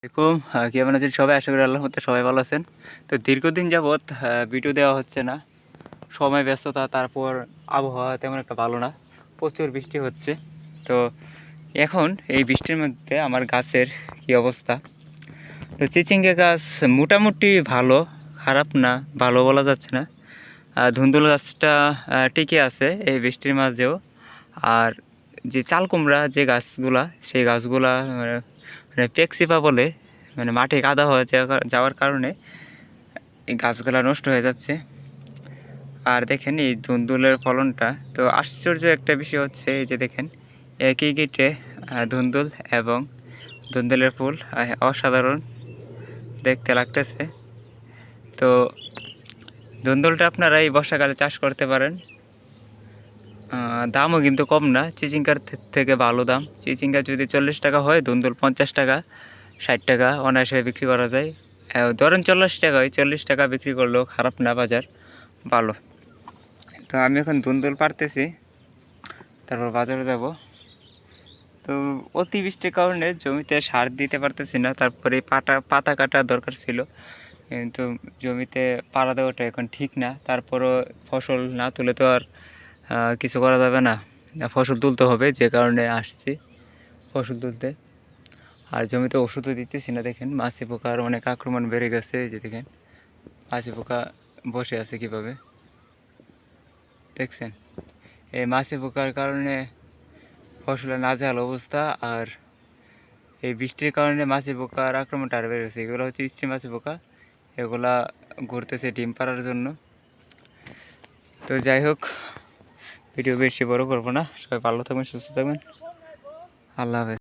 এরকম কেমন আছেন সবাই? আশা করি আল্লাহর মধ্যে সবাই ভালো আছেন। তো দীর্ঘদিন যাবৎ ভিডিও দেওয়া হচ্ছে না। সময় ব্যস্ততা, তারপর আবহাওয়া তেমন একটা ভালো না। প্রচুর বৃষ্টি হচ্ছে। তো এখন এই বৃষ্টির মধ্যে আমার গাছের কি অবস্থা? তো চিচিঙ্গা গাছ মোটামুটি ভালো, খারাপ না, ভালো বলা যাচ্ছে না। ধুন্দুল গাছটা টিকে আছে এই বৃষ্টির মাঝেও। আর যে চাল কুমড়া যে গাছগুলা, সেই গাছগুলা মানে পেক্সিপা বলে, মানে মাঠে কাদা হয়ে যাওয়ার কারণে এই গাছগুলা নষ্ট হয়ে যাচ্ছে। আর দেখেন এই ধুন্দুলের ফলনটা তো আশ্চর্য একটা বিষয় হচ্ছে, এই যে দেখেন একই গিটে ধুন্দুল এবং ধুন্দুলের ফুল অসাধারণ দেখতে লাগতেছে। তো ধুন্দুলটা আপনারা এই বর্ষাকালে চাষ করতে পারেন। দামও কিন্তু কম না, চিচিঙ্গার থেকে ভালো দাম। চিচিঙ্গা যদি 40 টাকা হয়, ধুন্দুল 50 টাকা 60 টাকা অনায়াসে বিক্রি করা যায়। ধরেন 40 টাকা হয়, 40 টাকা বিক্রি করলেও খারাপ না, বাজার ভালো। তো আমি এখন ধুন্দুল পারতেছি, তারপর বাজারে যাব। তো অতিবৃষ্টির কারণে জমিতে সার দিতে পারতেছি না, তারপরে পাতা কাটা দরকার ছিল, কিন্তু জমিতে পাড়া দেওয়াটা এখন ঠিক না। তারপরও ফসল না তুলে তো আর কিছু করা যাবে না, ফসল তুলতে হবে, যে কারণে আসছি ফসল তুলতে। আর জমিতে ওষুধও দিতেছি না। দেখেন মাছি পোকার অনেক আক্রমণ বেড়ে গেছে। এই যে দেখেন মাছি পোকা বসে আছে কিভাবে, দেখছেন? এই মাছি পোকার কারণে ফসলের নাজেহাল অবস্থা। আর এই বৃষ্টির কারণে মাছি পোকার আক্রমণটা আরও বেড়ে গেছে। এগুলো হচ্ছে স্ত্রী মাছি পোকা, এগুলা ঘুরতেছে ডিম পাড়ার জন্য। তো যাই হোক, ভিডিও বেশি বড় করবো না। সবাই ভালো থাকবেন, সুস্থ থাকবেন। আল্লাহ হাফেজ।